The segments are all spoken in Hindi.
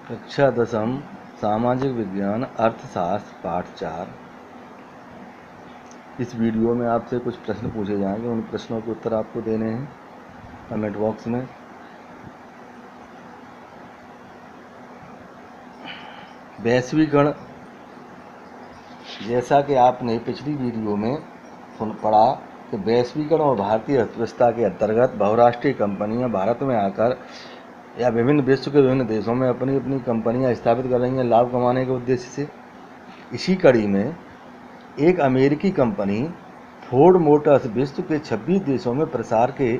कक्षा दसम सामाजिक विज्ञान अर्थशास्त्र पाठ 4। इस वीडियो में आपसे कुछ प्रश्न पूछे जाएंगे। उन प्रश्नों के उत्तर आपको देने हैं कमेंट बॉक्स में। वैश्वीकरण, जैसा कि आपने पिछली वीडियो में पढ़ा कि वैश्वीकरण और भारतीय अर्थव्यवस्था के अंतर्गत बहुराष्ट्रीय कंपनियां भारत में आकर या विभिन्न विश्व के विभिन्न देशों में अपनी अपनी कंपनियां स्थापित कर रही हैं लाभ कमाने के उद्देश्य से। इसी कड़ी में एक अमेरिकी कंपनी फोर्ड मोटर्स विश्व के 26 देशों में प्रसार के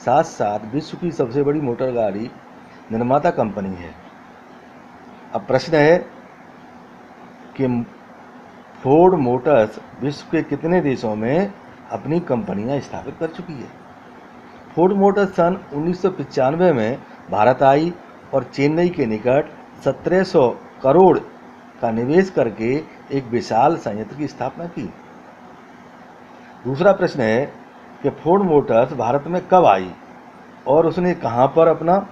साथ साथ विश्व की सबसे बड़ी मोटर गाड़ी निर्माता कंपनी है। अब प्रश्न है कि फोर्ड मोटर्स विश्व के कितने देशों में अपनी कंपनियां स्थापित कर चुकी है। फोर्ड मोटर्स सन 1995 में भारत आई और चेन्नई के निकट 1700 करोड़ का निवेश करके एक विशाल संयंत्र की स्थापना की। दूसरा प्रश्न है कि फोर्ड मोटर्स भारत में कब आई और उसने कहां पर अपना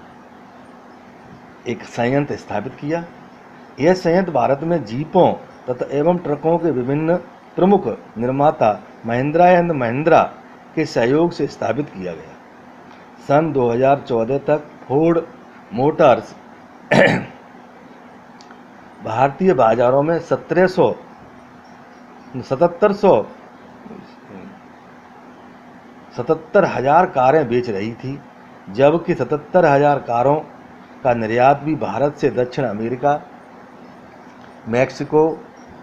एक संयंत्र स्थापित किया। यह संयंत्र भारत में जीपों तथा एवं ट्रकों के विभिन्न प्रमुख निर्माता महिंद्रा एंड महिंद्रा के सहयोग से स्थापित किया गया। सन 2014 तक फोर्ड मोटर्स भारतीय बाजारों में 77,000 कारें बेच रही थी, जबकि 77,000 कारों का निर्यात भी भारत से दक्षिण अमेरिका, मैक्सिको,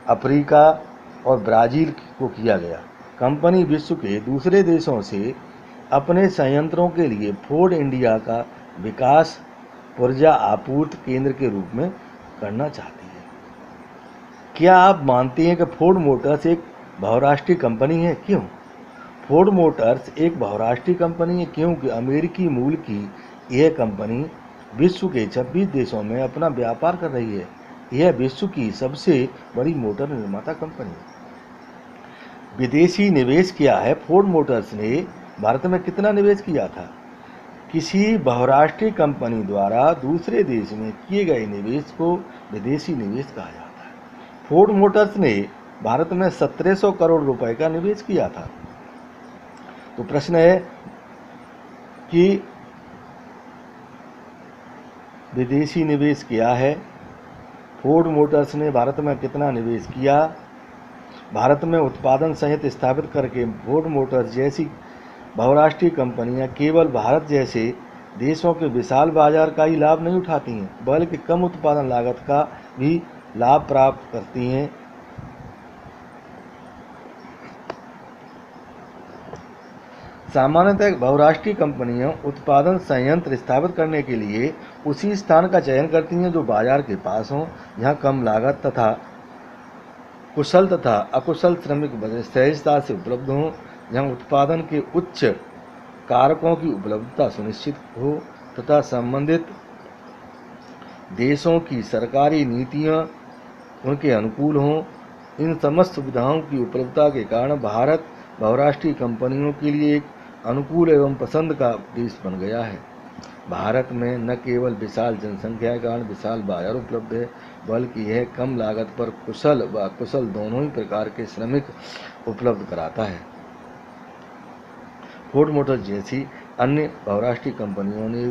अफ्रीका और ब्राज़ील को किया गया। कंपनी विश्व के दूसरे देशों से अपने संयंत्रों के लिए फोर्ड इंडिया का विकास ऊर्जा आपूर्ति केंद्र के रूप में करना चाहती है। क्या आप मानते हैं कि फोर्ड मोटर्स एक बहुराष्ट्रीय कंपनी है? क्यों? फोर्ड मोटर्स एक बहुराष्ट्रीय कंपनी है क्योंकि अमेरिकी मूल की यह कंपनी विश्व के 26 देशों में अपना व्यापार कर रही है। यह विश्व की सबसे बड़ी मोटर निर्माता कंपनी है। विदेशी निवेश क्या है? फोर्ड मोटर्स ने भारत में कितना निवेश किया था? किसी बहुराष्ट्रीय कंपनी द्वारा दूसरे देश में किए गए निवेश को विदेशी निवेश कहा जाता है। फोर्ड मोटर्स ने भारत में 1700 करोड़ रुपए का निवेश किया था। तो प्रश्न है कि विदेशी निवेश क्या है? फोर्ड मोटर्स ने भारत में कितना निवेश किया? भारत में उत्पादन संयंत्र स्थापित करके फोर्ड मोटर्स जैसी बहुराष्ट्रीय कंपनियां केवल भारत जैसे देशों के विशाल बाजार का ही लाभ नहीं उठाती हैं, बल्कि कम उत्पादन लागत का भी लाभ प्राप्त करती हैं। सामान्यतः बहुराष्ट्रीय कंपनियां उत्पादन संयंत्र स्थापित करने के लिए उसी स्थान का चयन करती हैं जो बाजार के पास हो, जहां कम लागत तथा कुशल तथा अकुशल श्रमिक सहजता से उपलब्ध हों, जहां उत्पादन के उच्च कारकों की उपलब्धता सुनिश्चित हो तथा संबंधित देशों की सरकारी नीतियां उनके अनुकूल हों। इन समस्त सुविधाओं की उपलब्धता के कारण भारत बहुराष्ट्रीय कंपनियों के लिए एक अनुकूल एवं पसंद का देश बन गया है। भारत में न केवल विशाल जनसंख्या के कारण विशाल बाजार उपलब्ध है, बल्कि यह कम लागत पर कुशल व अकुशल दोनों ही प्रकार के श्रमिक उपलब्ध कराता है। फोर्ड मोटर्स जैसी अन्य बहुराष्ट्रीय कंपनियों ने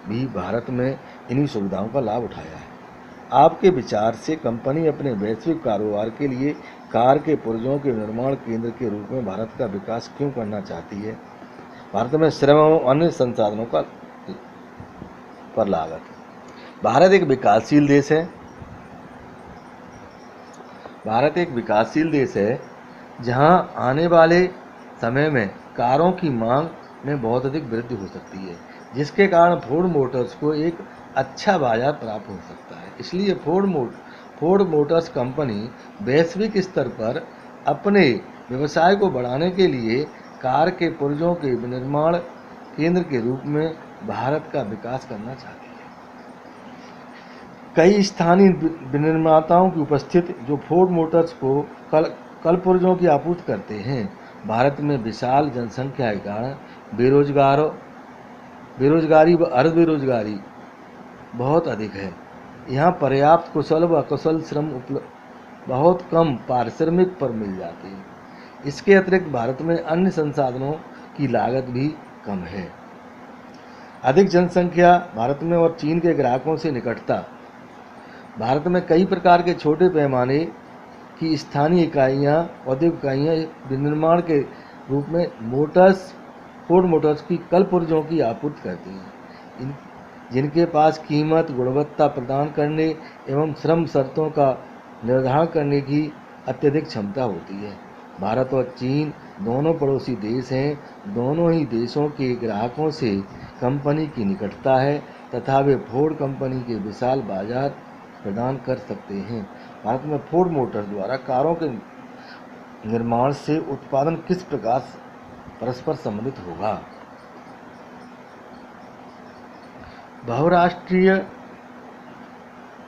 भी भारत में इन्हीं सुविधाओं का लाभ उठाया है। आपके विचार से कंपनी अपने वैश्विक कारोबार के लिए कार के पुर्जों के निर्माण केंद्र के रूप में भारत का विकास क्यों करना चाहती है? भारत में श्रम एवं अन्य संसाधनों का पर लागत। भारत एक विकासशील देश है। भारत एक विकासशील देश है जहां आने वाले समय में कारों की मांग में बहुत अधिक वृद्धि हो सकती है, जिसके कारण फोर्ड मोटर्स को एक अच्छा बाजार प्राप्त हो सकता है। इसलिए फोर्ड मोटर्स कंपनी वैश्विक स्तर पर अपने व्यवसाय को बढ़ाने के लिए कार के पुर्जों के निर्माण केंद्र के रूप में भारत का विकास करना चाहती है। कई स्थानीय विनिर्माताओं की उपस्थिति जो फोर्ड मोटर्स को कल पुर्जों की आपूर्ति करते हैं। भारत में विशाल जनसंख्या के कारण बेरोजगारी व अर्ध बेरोजगारी बहुत अधिक है। यहाँ पर्याप्त कुशल व अकुशल श्रम बहुत कम पारिश्रमिक पर मिल जाते हैं। इसके अतिरिक्त भारत में अन्य संसाधनों की लागत भी कम है। अधिक जनसंख्या भारत में और चीन के ग्राहकों से निकटता। भारत में कई प्रकार के छोटे पैमाने की स्थानीय इकाइयाँ, औद्योगिक इकाइयाँ विनिर्माण के रूप में फोर्ड मोटर्स की कल पुर्जों की आपूर्ति करती हैं, जिनके पास कीमत, गुणवत्ता प्रदान करने एवं श्रम शर्तों का निर्धारण करने की अत्यधिक क्षमता होती है। भारत और चीन दोनों पड़ोसी देश हैं। दोनों ही देशों के ग्राहकों से कंपनी की निकटता है तथा वे फोर्ड कंपनी के विशाल बाजार प्रदान कर सकते हैं। भारत में फोर्ड मोटर्स द्वारा कारों के निर्माण से उत्पादन किस प्रकार परस्पर संबंधित होगा? बहुराष्ट्रीय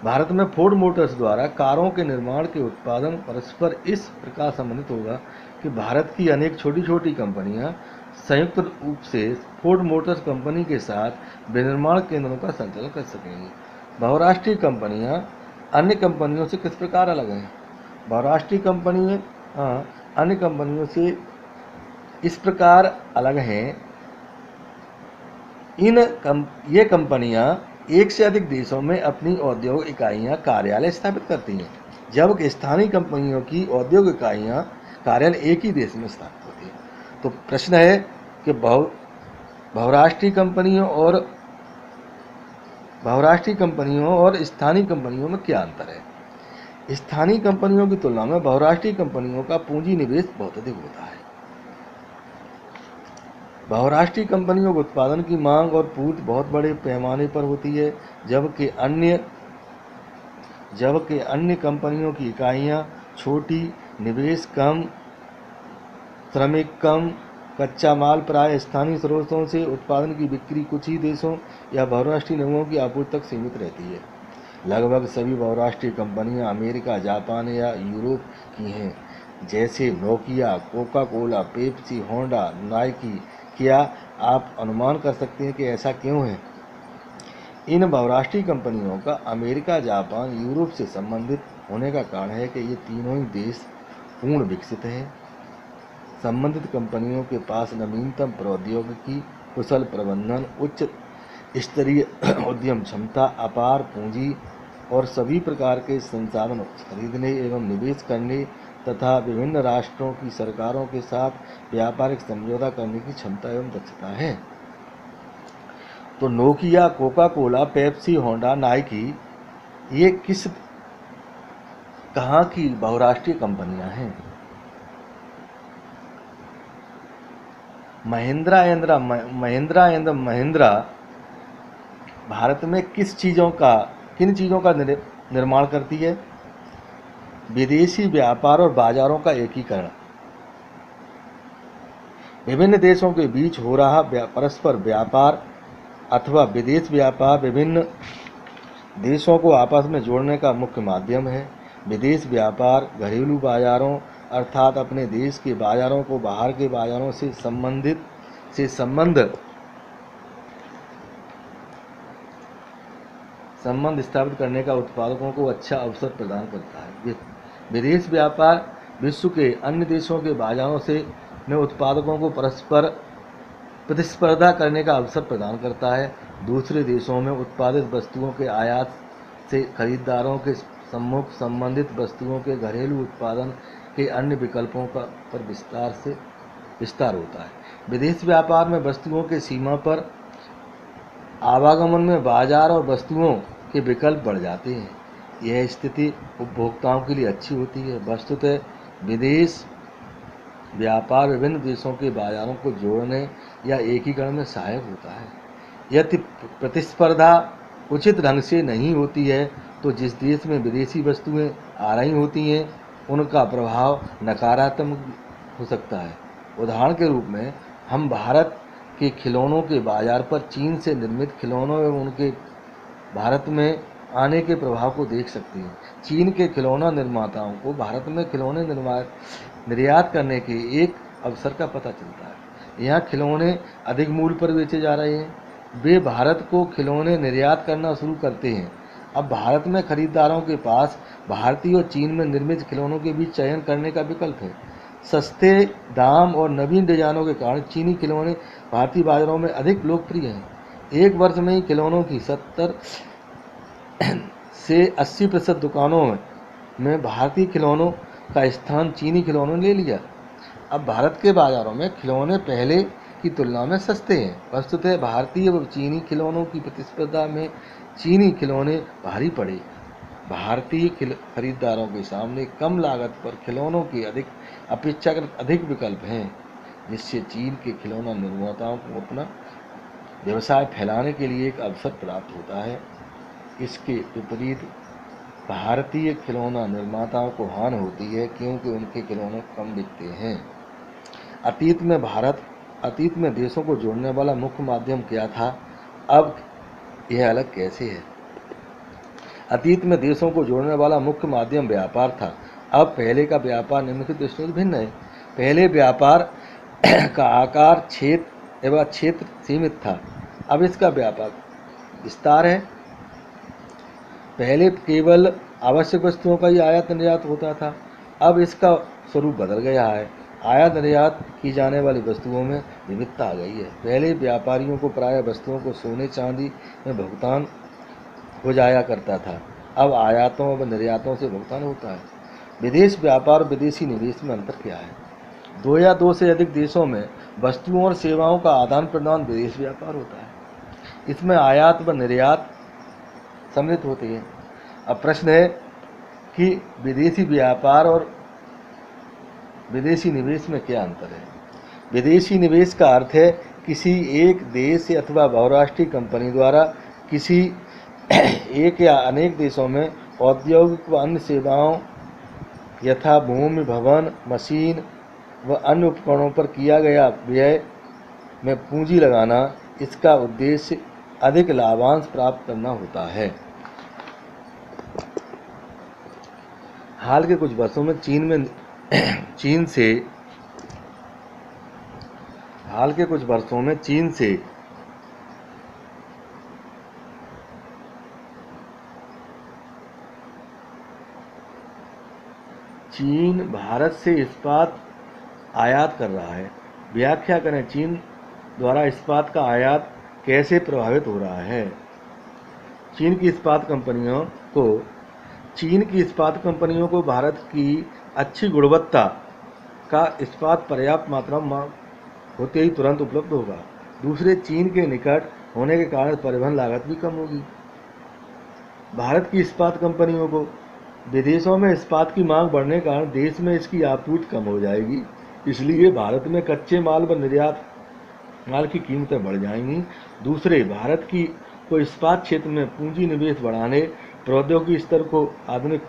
भारत में फोर्ड मोटर्स द्वारा कारों के निर्माण के उत्पादन परस्पर इस प्रकार संबंधित होगा कि भारत की अनेक छोटी छोटी कंपनियां संयुक्त रूप से फोर्ड मोटर्स कंपनी के साथ विनिर्माण केंद्रों का संचालन कर सकेंगी। बहुराष्ट्रीय कंपनियां अन्य कंपनियों से किस प्रकार अलग हैं? बहुराष्ट्रीय कंपनियां अन्य कंपनियों से इस प्रकार अलग हैं। ये कंपनियां एक से अधिक देशों में अपनी औद्योगिक इकाइयां, कार्यालय स्थापित करती हैं, जबकि स्थानीय कंपनियों की औद्योगिक इकाइयां, कार्यालय एक ही देश में स्थापित होती हैं। तो प्रश्न है कि बहुराष्ट्रीय कंपनियों और स्थानीय कंपनियों में क्या अंतर है? स्थानीय कंपनियों की तुलना में बहुराष्ट्रीय कंपनियों का पूंजी निवेश बहुत अधिक होता है। बहुराष्ट्रीय कंपनियों के उत्पादन की मांग और पूर्ति बहुत बड़े पैमाने पर होती है, जबकि अन्य कंपनियों की इकाइयां छोटी, निवेश कम, श्रमिक कम, कच्चा माल प्राय स्थानीय स्रोतों से, उत्पादन की बिक्री कुछ ही देशों या बहुराष्ट्रीय निगमों की आपूर्ति तक सीमित रहती है। लगभग सभी बहुराष्ट्रीय कंपनियां अमेरिका, जापान या यूरोप की हैं, जैसे Nokia, Coca Cola, Pepsi, Honda, Nike. क्या आप अनुमान कर सकते हैं कि ऐसा क्यों है? इन बहुराष्ट्रीय कंपनियों का अमेरिका, जापान, यूरोप से संबंधित होने का कारण है कि ये तीनों ही देश पूर्ण विकसित हैं। संबंधित कंपनियों के पास नवीनतम प्रौद्योगिकी, कुशल प्रबंधन, उच्च स्तरीय उद्यम क्षमता, अपार पूंजी और सभी प्रकार के संसाधन खरीदने एवं निवेश करने तथा विभिन्न राष्ट्रों की सरकारों के साथ व्यापारिक समझौता करने की क्षमता एवं दक्षता है। तो Nokia, Coca Cola, Pepsi, Honda, Nike ये कहाँ की बहुराष्ट्रीय कंपनियां हैं? महिंद्रा एंड महिंद्रा भारत में किन चीज़ों का निर्माण करती है? विदेशी व्यापार और बाजारों का एकीकरण। विभिन्न देशों के बीच हो रहा परस्पर व्यापार अथवा विदेश व्यापार विभिन्न देशों को आपस में जोड़ने का मुख्य माध्यम है। विदेश व्यापार घरेलू बाजारों अर्थात अपने देश के बाजारों को बाहर के बाजारों से संबंध स्थापित करने का उत्पादकों को अच्छा अवसर प्रदान करता है। विदेश व्यापार विश्व के अन्य देशों के बाजारों में उत्पादकों को परस्पर प्रतिस्पर्धा करने का अवसर प्रदान करता है। दूसरे देशों में उत्पादित वस्तुओं के आयात से खरीदारों के सम्मुख संबंधित वस्तुओं के घरेलू उत्पादन के अन्य विकल्पों पर विस्तार होता है। विदेश व्यापार में वस्तुओं के सीमा पर आवागमन में बाजार और वस्तुओं के विकल्प बढ़ जाते हैं। यह स्थिति उपभोक्ताओं के लिए अच्छी होती है। वस्तुतः विदेश व्यापार विभिन्न देशों के बाजारों को जोड़ने या एकीकरण में सहायक होता है। यदि प्रतिस्पर्धा उचित ढंग से नहीं होती है तो जिस देश में विदेशी वस्तुएं आ रही होती हैं उनका प्रभाव नकारात्मक हो सकता है। उदाहरण के रूप में हम भारत के खिलौनों के बाजार पर चीन से निर्मित खिलौनों एवं उनके भारत में आने के प्रभाव को देख सकते हैं। चीन के खिलौना निर्माताओं को भारत में खिलौने निर्यात करने के एक अवसर का पता चलता है। यहाँ खिलौने अधिक मूल्य पर बेचे जा रहे हैं। वे भारत को खिलौने निर्यात करना शुरू करते हैं अब भारत में खरीदारों के पास भारतीय और चीन में निर्मित खिलौनों के बीच चयन करने का विकल्प है। सस्ते दाम और नवीन डिजाइनों के कारण चीनी खिलौने भारतीय बाजारों में अधिक लोकप्रिय हैं। एक वर्ष में ही खिलौनों की 70 से 80% दुकानों में भारतीय खिलौनों का स्थान चीनी खिलौनों ने ले लिया। अब भारत के बाजारों में खिलौने पहले की तुलना में सस्ते हैं। वस्तुतः भारतीय व चीनी खिलौनों की प्रतिस्पर्धा में चीनी खिलौने भारी पड़े। भारतीय खरीदारों के सामने कम लागत पर खिलौनों के अपेक्षाकृत अधिक विकल्प हैं, जिससे चीन के खिलौना निर्माताओं को अपना व्यवसाय फैलाने के लिए एक अवसर प्राप्त होता है। इसके विपरीत भारतीय खिलौना निर्माताओं को हानि होती है, क्योंकि उनके खिलौने कम बिकते हैं। अतीत में देशों को जोड़ने वाला मुख्य माध्यम क्या था, अब यह अलग कैसे है। अतीत में देशों को जोड़ने वाला मुख्य माध्यम व्यापार था। अब पहले का व्यापार निम्नलिखित दृष्टियों से भिन्न है। पहले व्यापार का आकार क्षेत्र सीमित था, अब इसका व्यापक विस्तार है। पहले केवल आवश्यक वस्तुओं का ही आयात निर्यात होता था, अब इसका स्वरूप बदल गया है। आयात निर्यात की जाने वाली वस्तुओं में विविधता आ गई है। पहले व्यापारियों को प्रायः वस्तुओं को सोने चांदी में भुगतान हो जाया करता था, अब आयातों व निर्यातों से भुगतान होता है। विदेश व्यापार और विदेशी निवेश में अंतर क्या है। 2 या 2 से अधिक देशों में वस्तुओं और सेवाओं का आदान प्रदान विदेश व्यापार होता है। इसमें आयात व निर्यात सम्मिलित होते हैं। अब प्रश्न है कि विदेशी व्यापार और विदेशी निवेश में क्या अंतर है। विदेशी निवेश का अर्थ है किसी एक देश अथवा बहुराष्ट्रीय कंपनी द्वारा किसी एक या अनेक देशों में औद्योगिक व अन्य सेवाओं यथा भूमि, भवन, मशीन व अन्य उपकरणों पर किया गया व्यय में पूंजी लगाना। इसका उद्देश्य अधिक लाभांश प्राप्त करना होता है। हाल के कुछ वर्षों में चीन से चीन भारत से इस्पात आयात कर रहा है। व्याख्या करें, चीन द्वारा इस्पात का आयात कैसे प्रभावित हो रहा है। चीन की इस्पात कंपनियों को भारत की अच्छी गुणवत्ता का इस्पात पर्याप्त मात्रा में होते ही तुरंत उपलब्ध होगा। दूसरे, चीन के निकट होने के कारण परिवहन लागत भी कम होगी। भारत की इस्पात कंपनियों को विदेशों में इस्पात की मांग बढ़ने के कारण देश में इसकी आपूर्ति कम हो जाएगी, इसलिए भारत में कच्चे माल व निर्यात माल की कीमतें बढ़ जाएंगी। दूसरे, भारत को इस्पात क्षेत्र में पूंजी निवेश बढ़ाने, प्रौद्योगिकी स्तर को आधुनिक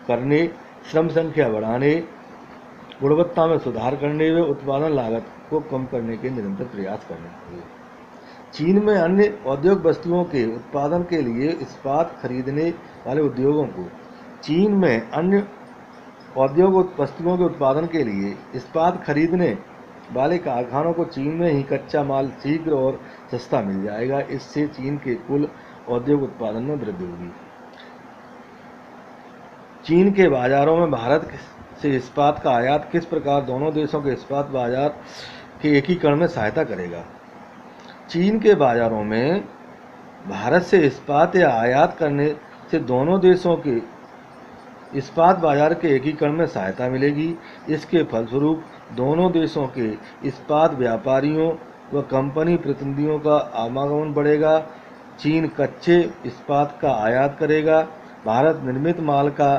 करने, श्रम संख्या बढ़ाने, गुणवत्ता में सुधार करने व उत्पादन लागत को कम करने के निरंतर प्रयास करने चाहिए। चीन में अन्य औद्योगिक वस्तुओं के उत्पादन के लिए इस्पात खरीदने वाले उद्योगों को चीन में अन्य औद्योगिक वस्तुओं के उत्पादन के लिए इस्पात खरीदने वाले कारखानों को चीन में ही कच्चा माल शीघ्र और सस्ता मिल जाएगा। इससे चीन के कुल औद्योगिक उत्पादन में वृद्धि होगी। चीन के बाजारों में भारत से इस्पात का आयात किस प्रकार दोनों देशों के इस्पात बाजार के एकीकरण में सहायता करेगा। चीन के बाजारों में भारत से इस्पात या आयात करने से दोनों देशों के इस्पात बाजार के एकीकरण में सहायता मिलेगी। इसके फलस्वरूप दोनों देशों के इस्पात व्यापारियों व कंपनी प्रतिनिधियों का आवागमन बढ़ेगा। चीन कच्चे इस्पात का आयात करेगा। भारत निर्मित माल का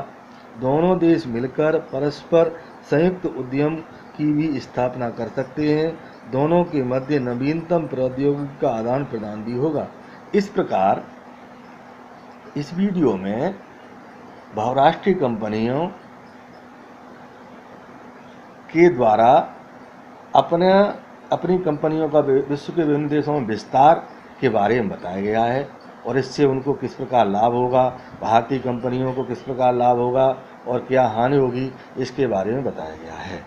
दोनों देश मिलकर परस्पर संयुक्त उद्यम की भी स्थापना कर सकते हैं। दोनों के मध्य नवीनतम प्रौद्योगिकी का आदान प्रदान भी होगा। इस प्रकार इस वीडियो में बहुराष्ट्रीय कंपनियों के द्वारा अपनी कंपनियों का विश्व के विभिन्न देशों में विस्तार के बारे में बताया गया है और इससे उनको किस प्रकार लाभ होगा, भारतीय कंपनियों को किस प्रकार लाभ होगा और क्या हानि होगी, इसके बारे में बताया गया है।